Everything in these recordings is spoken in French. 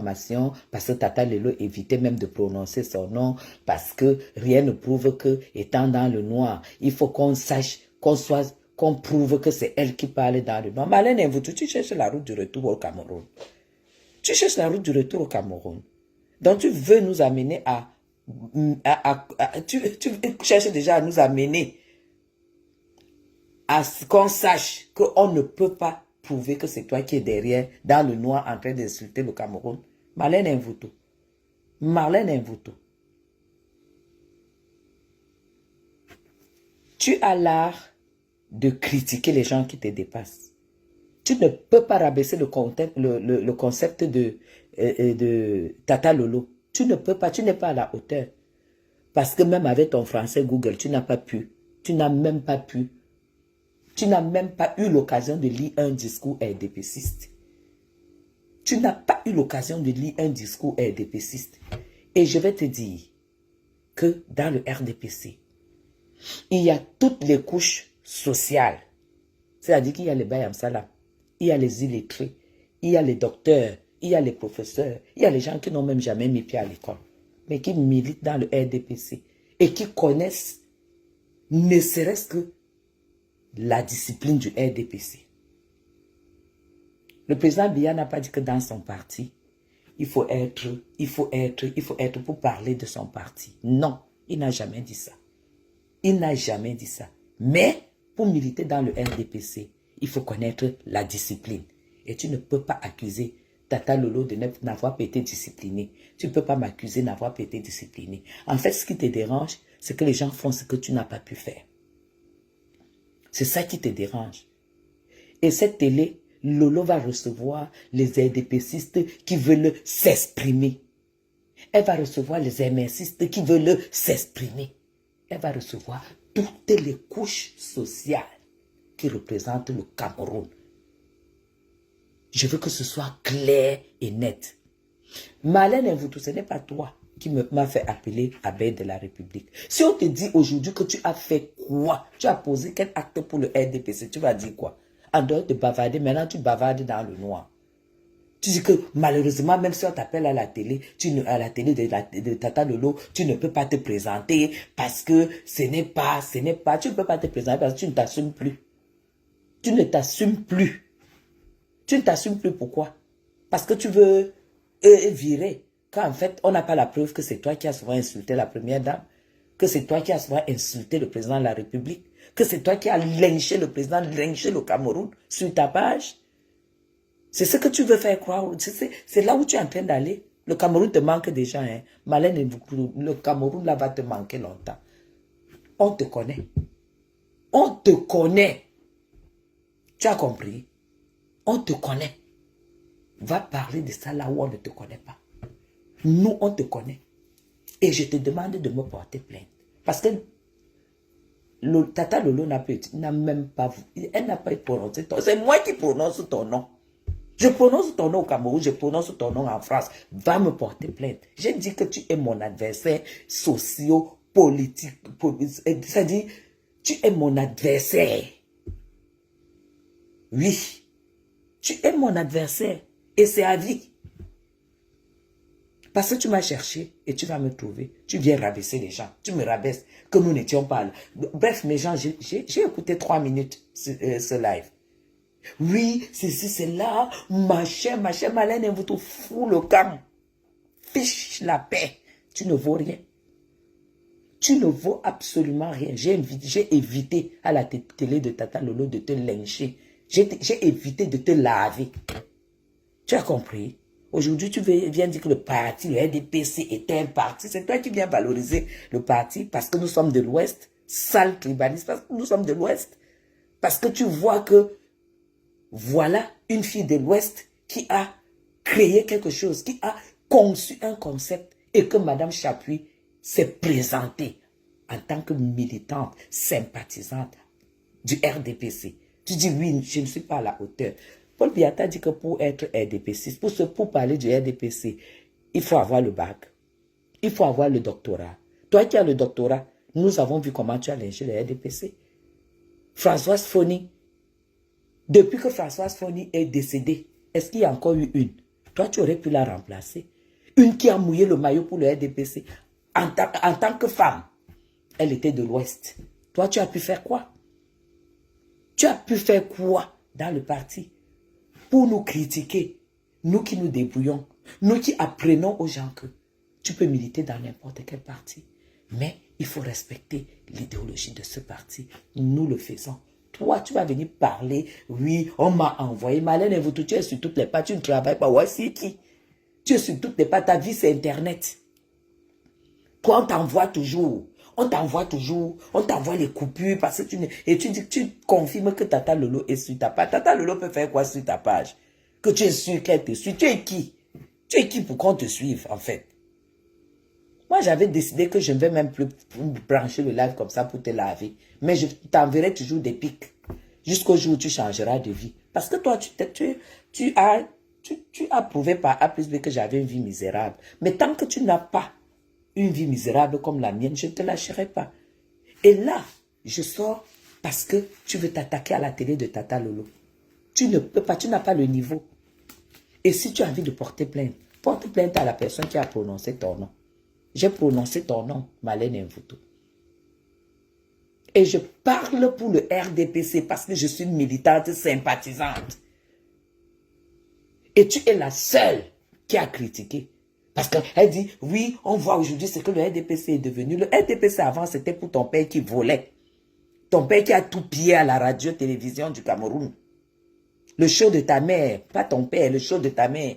parce que Tata Lelo évitait même de prononcer son nom, parce que rien ne prouve que, étant dans le noir, il faut qu'on sache, qu'on prouve que c'est elle qui parle dans le noir. Malène Mvoutou, tu cherches la route du retour au Cameroun. Tu cherches la route du retour au Cameroun. Donc tu veux nous amener tu cherches déjà à nous amener à ce qu'on sache qu'on ne peut pas prouver que c'est toi qui es derrière, dans le noir, en train d'insulter le Cameroun. Marlène Mvoutou. Marlène Mvoutou. Tu as l'art de critiquer les gens qui te dépassent. Tu ne peux pas rabaisser le concept de Tata Lolo. Tu ne peux pas, tu n'es pas à la hauteur. Parce que même avec ton français Google, tu n'as pas pu. Tu n'as même pas pu. Tu n'as même pas eu l'occasion de lire un discours RDPciste. Tu n'as pas eu l'occasion de lire un discours RDPciste. Et je vais te dire que dans le RDPC, il y a toutes les couches sociales. C'est-à-dire qu'il y a les Bayam Salam, il y a les illettrés, il y a les docteurs, il y a les professeurs, il y a les gens qui n'ont même jamais mis pied à l'école, mais qui militent dans le RDPC et qui connaissent ne serait-ce que la discipline du RDPC. Le président Biya n'a pas dit que dans son parti, il faut être pour parler de son parti. Non, il n'a jamais dit ça. Il n'a jamais dit ça. Mais pour militer dans le RDPC, il faut connaître la discipline. Et tu ne peux pas accuser Tata Lolo de n'avoir pas été discipliné. Tu ne peux pas m'accuser de n'avoir pas été discipliné. En fait, ce qui te dérange, c'est que les gens font ce que tu n'as pas pu faire. C'est ça qui te dérange. Et cette télé, Lolo va recevoir les RDPcistes qui veulent s'exprimer. Elle va recevoir les MRcistes qui veulent s'exprimer. Elle va recevoir toutes les couches sociales qui représentent le Cameroun. Je veux que ce soit clair et net. Marlène Mvoutou, ce n'est pas toi qui m'a fait appeler abeille de la République. Si on te dit aujourd'hui que tu as fait quoi, tu as posé quel acte pour le RDPC, tu vas dire quoi? En dehors de bavarder, maintenant tu bavardes dans le noir. Tu dis que malheureusement, même si on t'appelle à la télé, à la télé de Tata Lolo, tu ne peux pas te présenter parce que ce n'est pas, tu ne peux pas te présenter parce que tu ne t'assumes plus. Tu ne t'assumes plus. Tu ne t'assumes plus pourquoi? Parce que tu veux virer. Quand en fait, on n'a pas la preuve que c'est toi qui as souvent insulté la première dame, que c'est toi qui as souvent insulté le président de la République, que c'est toi qui as lynché le président, lynché le Cameroun sur ta page. C'est ce que tu veux faire croire. C'est là où tu es en train d'aller. Le Cameroun te manque déjà. Hein. Marlène, le Cameroun là va te manquer longtemps. On te connaît. On te connaît. Tu as compris? On te connaît. Va parler de ça là où on ne te connaît pas. Nous, on te connaît. Et je te demande de me porter plainte. Parce que Tata Lolo n'a même pas... Elle n'a pas prononcé ton nom. C'est moi qui prononce ton nom. Je prononce ton nom au Cameroun, je prononce ton nom en France. Va me porter plainte. J'ai dit que tu es mon adversaire socio-politique. C'est-à-dire, tu es mon adversaire. Oui. Tu es mon adversaire. Et c'est à vie. Parce que tu m'as cherché et tu vas me trouver. Tu viens rabaisser les gens. Tu me rabaisses que nous n'étions pas là. Bref, mes gens, j'ai écouté 3 minutes ce live. Oui, c'est là, machin, Marlène Mvoutou fout le camp. Fiche la paix. Tu ne vaux rien. Tu ne vaux absolument rien. J'ai évité à la télé de Tata Lolo de te lyncher. J'ai évité de te laver. Tu as compris? Aujourd'hui, tu viens dire que le parti, le RDPC est un parti. C'est toi qui viens valoriser le parti parce que nous sommes de l'Ouest. Sale tribaliste, parce que nous sommes de l'Ouest. Parce que tu vois que voilà une fille de l'Ouest qui a créé quelque chose, qui a conçu un concept et que Madame Chapuis s'est présentée en tant que militante, sympathisante du RDPC. Tu dis oui, je ne suis pas à la hauteur. Paul Biya dit que pour être RDPC, pour parler du RDPC, il faut avoir le bac, il faut avoir le doctorat. Toi qui as le doctorat, nous avons vu comment tu as lynché le RDPC. Françoise Foni, depuis que Françoise Foni est décédée, est-ce qu'il y a encore eu une? Toi, tu aurais pu la remplacer. Une qui a mouillé le maillot pour le RDPC. En tant que femme, elle était de l'Ouest. Toi, tu as pu faire quoi? Tu as pu faire quoi dans le parti pour nous critiquer? Nous qui nous débrouillons, nous qui apprenons aux gens que tu peux militer dans n'importe quel parti. Mais il faut respecter l'idéologie de ce parti. Nous le faisons. Toi, tu vas venir parler. Oui, on m'a envoyé. Malène et vous, tu es sur toutes les pattes. Tu ne travailles pas. Ouais, c'est qui? Tu es sur toutes les pattes. Ta vie, c'est Internet. Toi, on t'envoie toujours. On t'envoie toujours. On t'envoie les coupures parce que et tu dis que tu confirmes que Tata Lolo est sur ta page. Tata Lolo peut faire quoi sur ta page? Que tu es sûr qu'elle te suit. Tu es qui? Tu es qui pour qu'on te suive, en fait? Moi, j'avais décidé que je ne vais même plus brancher le live comme ça pour te laver. Mais je t'enverrai toujours des pics. Jusqu'au jour où tu changeras de vie. Parce que toi, tu as prouvé par A plus B que j'avais une vie misérable. Mais tant que tu n'as pas une vie misérable comme la mienne, je ne te lâcherai pas. Et là, je sors parce que tu veux t'attaquer à la télé de Tata Lolo. Tu ne peux pas, tu n'as pas le niveau. Et si tu as envie de porter plainte, porte plainte à la personne qui a prononcé ton nom. J'ai prononcé ton nom, Malène Mvuto. Et je parle pour le RDPC parce que je suis une militante sympathisante. Et tu es la seule qui a critiqué. Parce qu'elle dit, oui, on voit aujourd'hui ce que le RDPC est devenu. Le RDPC avant, c'était pour ton père qui volait. Ton père qui a tout pillé à la radio-télévision du Cameroun. Le show de ta mère, pas ton père, le show de ta mère.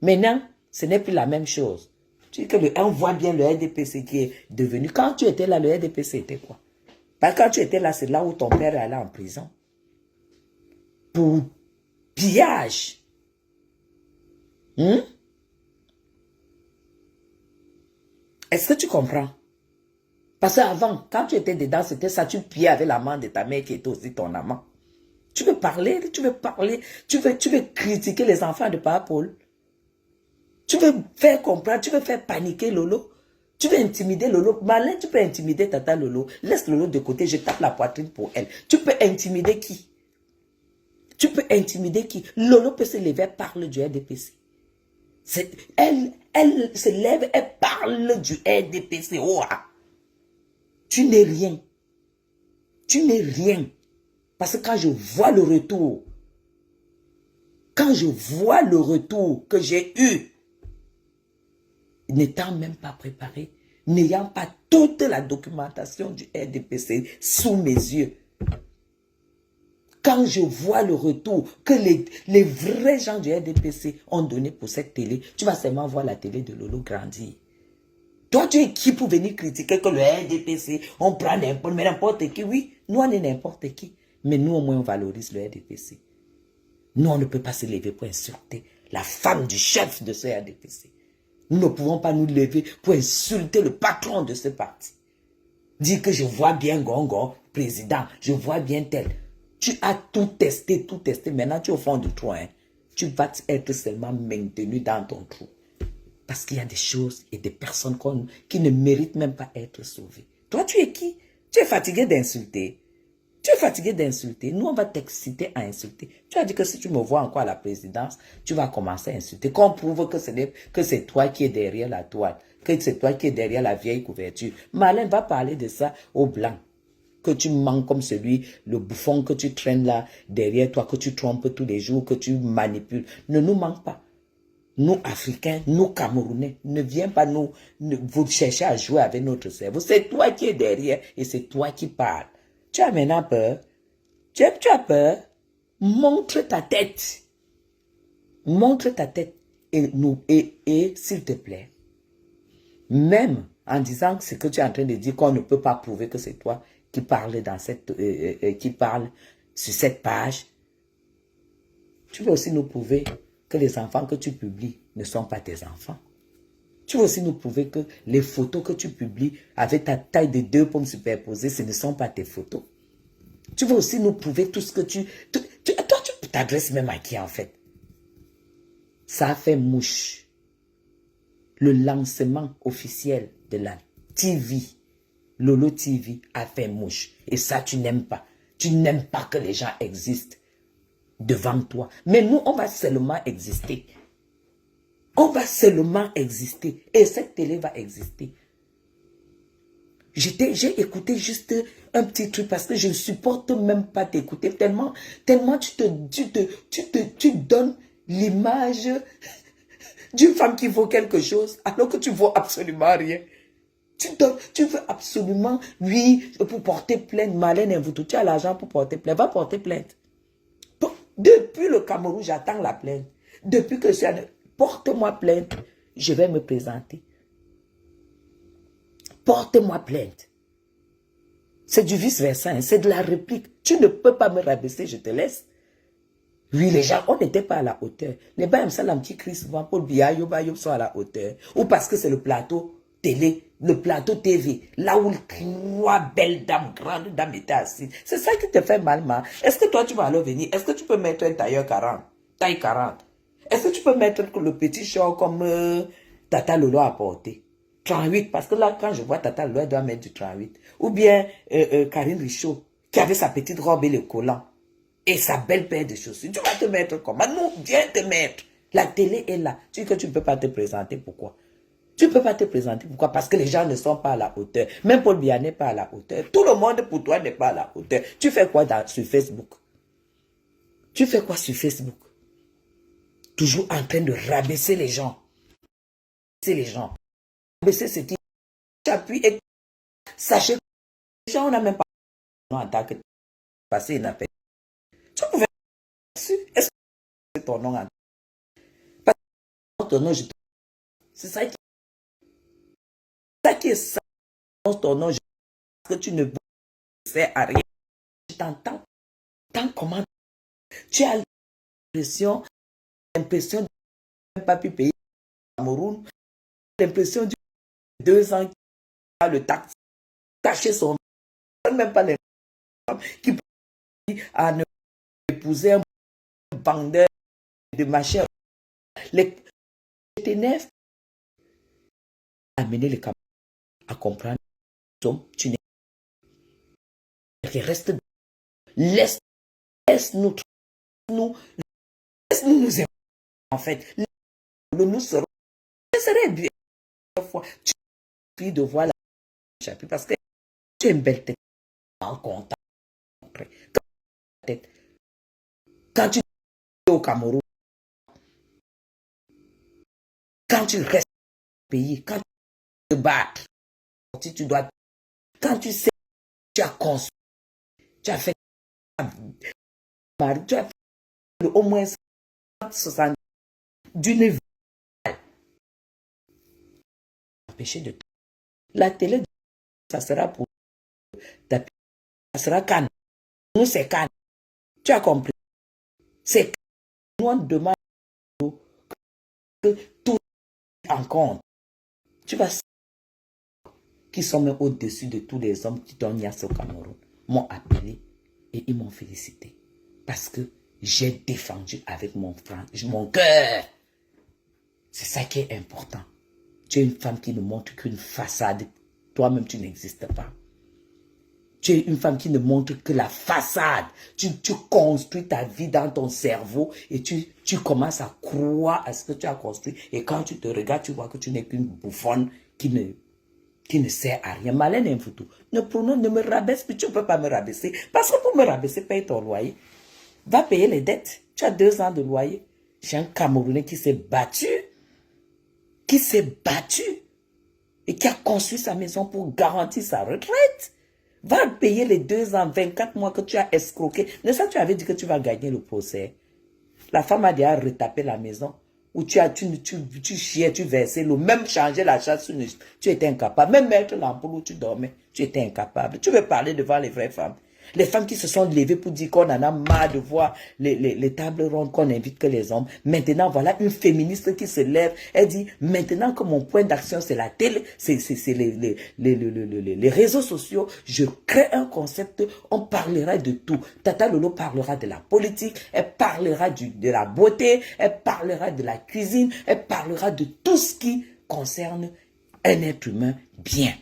Maintenant, ce n'est plus la même chose. Tu dis que on voit bien le RDPC qui est devenu. Quand tu étais là, le RDPC était quoi? Parce que quand tu étais là, c'est là où ton père est allé en prison. Pour pillage. Est-ce que tu comprends? Parce qu'avant, quand tu étais dedans, c'était ça, tu pillais avec la main de ta mère qui était aussi ton amant. Tu veux parler, tu veux critiquer les enfants de Papa Paul. Tu veux faire comprendre, tu veux faire paniquer Lolo. Tu veux intimider Lolo. Malin, tu peux intimider Tata Lolo. Laisse Lolo de côté, je tape la poitrine pour elle. Tu peux intimider qui? Tu peux intimider qui? Lolo peut se lever, parle du RDPC. Elle se lève, elle parle du RDPC. Oh, tu n'es rien. Tu n'es rien. Parce que quand je vois le retour, que j'ai eu, n'étant même pas préparé, n'ayant pas toute la documentation du RDPC sous mes yeux, quand je vois le retour que les vrais gens du RDPC ont donné pour cette télé, tu vas seulement voir la télé de Lolo grandir. Toi, tu es qui pour venir critiquer que le RDPC, on prend n'importe qui? Oui, nous, on est n'importe qui. Mais nous, au moins, on valorise le RDPC. Nous, on ne peut pas se lever pour insulter la femme du chef de ce RDPC. Nous ne pouvons pas nous lever pour insulter le patron de ce parti. Dire que je vois bien Gongo, président, je vois bien tel. Tu as tout testé. Maintenant, tu es au fond du trou. Hein. Tu vas être seulement maintenu dans ton trou. Parce qu'il y a des choses et des personnes qui ne méritent même pas être sauvées. Toi, tu es qui? Tu es fatigué d'insulter. Nous, on va t'exciter à insulter. Tu as dit que si tu me vois encore à la présidence, tu vas commencer à insulter. Qu'on prouve que c'est toi qui es derrière la toile. Que c'est toi qui es derrière la vieille couverture. Malin va parler de ça aux Blancs. Que tu manques comme celui, le bouffon que tu traînes là derrière toi, que tu trompes tous les jours, que tu manipules. Ne nous manque pas. Nous, Africains, nous, Camerounais, ne viens pas vous chercher à jouer avec notre cerveau. C'est toi qui es derrière et c'est toi qui parles. Tu as maintenant peur. Tu as peur. Montre ta tête. Montre ta tête. Et s'il te plaît, même en disant ce que tu es en train de dire, qu'on ne peut pas prouver que c'est toi qui parle qui parle sur cette page, tu veux aussi nous prouver que les enfants que tu publies ne sont pas tes enfants. Tu veux aussi nous prouver que les photos que tu publies avec ta taille de 2 pommes superposées, ce ne sont pas tes photos. Tu veux aussi nous prouver tout ce que toi, tu t'adresses même à qui en fait? Ça a fait mouche. Le lancement officiel de la TV, Lolo TV, a fait mouche. Et ça, tu n'aimes pas. Tu n'aimes pas que les gens existent devant toi. Mais nous, on va seulement exister On va seulement exister. Et cette télé va exister. J'ai écouté juste un petit truc parce que je ne supporte même pas t'écouter. Tellement tu donnes l'image d'une femme qui vaut quelque chose alors que tu ne vaux absolument rien. Tu veux absolument, oui, pour porter plainte, Marlène Mvuto, tu as l'argent pour porter plainte, va porter plainte. Depuis le Cameroun, j'attends la plainte. Depuis que ça, porte-moi plainte, je vais me présenter. Porte-moi plainte. C'est du vice-versa, hein, c'est de la réplique. Tu ne peux pas me rabaisser, je te laisse. Oui, les gens, on n'était pas à la hauteur. Les Bayam Salam qui crient souvent, Paul Biya, Yoba Yob sont à la hauteur. Ou parce que c'est le plateau télé, le plateau TV, là où trois belles dames, grandes dames étaient assises. C'est ça qui te fait mal, ma. Est-ce que toi, tu vas alors venir? Est-ce que tu peux mettre un tailleur 40? Taille 40. Est-ce que tu peux mettre le petit short comme Tata Lolo a porté? 38, parce que là, quand je vois Tata Lolo, elle doit mettre du 38. Ou bien Karine Richaud, qui avait sa petite robe et le collant. Et sa belle paire de chaussures. Tu vas te mettre comment? Non, viens te mettre. La télé est là. Tu dis que tu ne peux pas te présenter. Pourquoi? Tu ne peux pas te présenter. Pourquoi? Parce que les gens ne sont pas à la hauteur. Même Paul Biya n'est pas à la hauteur. Tout le monde pour toi n'est pas à la hauteur. Tu fais quoi sur Facebook? Tu fais quoi sur Facebook? Toujours en train de rabaisser les gens. C'est les gens. Rabaisser ce qui t'appuie et sachez que les gens, on n'a même pas en tant que passé une appel. Tu pouvais est-ce que c'est ton nom en parce que ton nom, c'est ça qui est ça. Ton nom, que tu ne sers à rien. Je t'entends. Tant comment tu as l'impression de ne pas pu payer au Cameroun, l'impression de 2 ans qui a le taxi, cacher son nom, même pas les femmes qui peuvent à ne épouser un vendeur de machins. Les t'énerves, amener les Camerounais à comprendre que tu n'es pas. Reste, laisse-nous, laisse-nous nous aimer. En fait, nous serons, ce serait bien fois. Tu pries de voir la chapitre parce que tu es une belle tête en contact. Quand tu es au Cameroun, quand tu restes au pays, quand tu te bats, si tu dois, quand tu sais, tu as construit, tu as fait, tu as fait au moins 60 d'une vie, empêcher de la télé, ça sera pour ta ça sera canne. Nous, c'est canne. Tu as compris? C'est nous, on demande que tout en compte. Tu vas qui sont même au-dessus de tous les hommes qui donnent Nias au Cameroun, m'ont appelé et ils m'ont félicité. Parce que j'ai défendu avec mon cœur. C'est ça qui est important. Tu es une femme qui ne montre qu'une façade. Toi-même, tu n'existes pas. Tu es une femme qui ne montre que la façade. Tu construis ta vie dans ton cerveau et tu commences à croire à ce que tu as construit. Et quand tu te regardes, tu vois que tu n'es qu'une bouffonne qui ne sert à rien. Marlène Mvuto, ne me rabaisse plus. Tu ne peux pas me rabaisser. Parce que pour me rabaisser, paye ton loyer. Va payer les dettes. Tu as 2 ans de loyer. J'ai un Camerounais qui s'est battu. Et qui a construit sa maison pour garantir sa retraite. Va payer les 2 ans, 24 mois que tu as escroqué. Ne ça, tu avais dit que tu vas gagner le procès. La femme a déjà retapé la maison. Où tu chiais, tu versais l'eau. Même changer la chasse, tu étais incapable. Même mettre l'ampoule où tu dormais, tu étais incapable. Tu veux parler devant les vraies femmes. Les femmes qui se sont levées pour dire qu'on en a marre de voir les tables rondes qu'on invite que les hommes. Maintenant, voilà une féministe qui se lève. Elle dit, maintenant que mon point d'action, c'est la télé, c'est les réseaux sociaux, je crée un concept, on parlera de tout. Tata Lolo parlera de la politique, elle parlera de la beauté, elle parlera de la cuisine, elle parlera de tout ce qui concerne un être humain bien.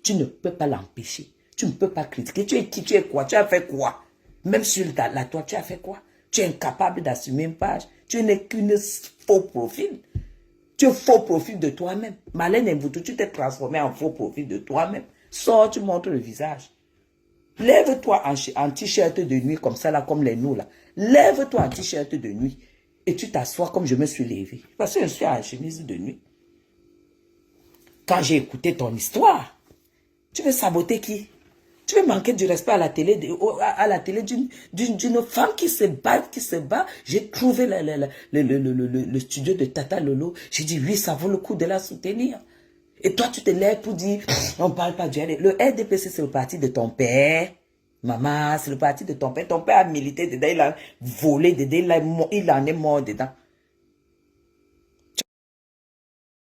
Tu ne peux pas l'empêcher. Tu ne peux pas critiquer. Tu es qui? Tu es quoi? Tu as fait quoi? Même sur la toile, tu as fait quoi? Tu es incapable d'assumer une page. Tu n'es qu'une faux profil. Tu faux profil de toi-même. Marlène Mboutou, tu t'es transformé en faux profil de toi-même. Sors, tu montres le visage. Lève-toi en t-shirt de nuit comme ça, là, comme les nous, là. Lève-toi en t-shirt de nuit. Et tu t'assois comme je me suis levé. Parce que je suis en chemise de nuit. Quand j'ai écouté ton histoire, tu veux saboter qui? Tu veux manquer du respect à la télé, d'une femme qui se bat. J'ai trouvé le studio de Tata Lolo. J'ai dit, oui, ça vaut le coup de la soutenir. Et toi, tu te lèves pour dire, on ne parle pas du RDPC. Le RDPC, c'est le parti de ton père. Maman, c'est le parti de ton père. Ton père a milité dedans, il a volé dedans, il en est mort dedans.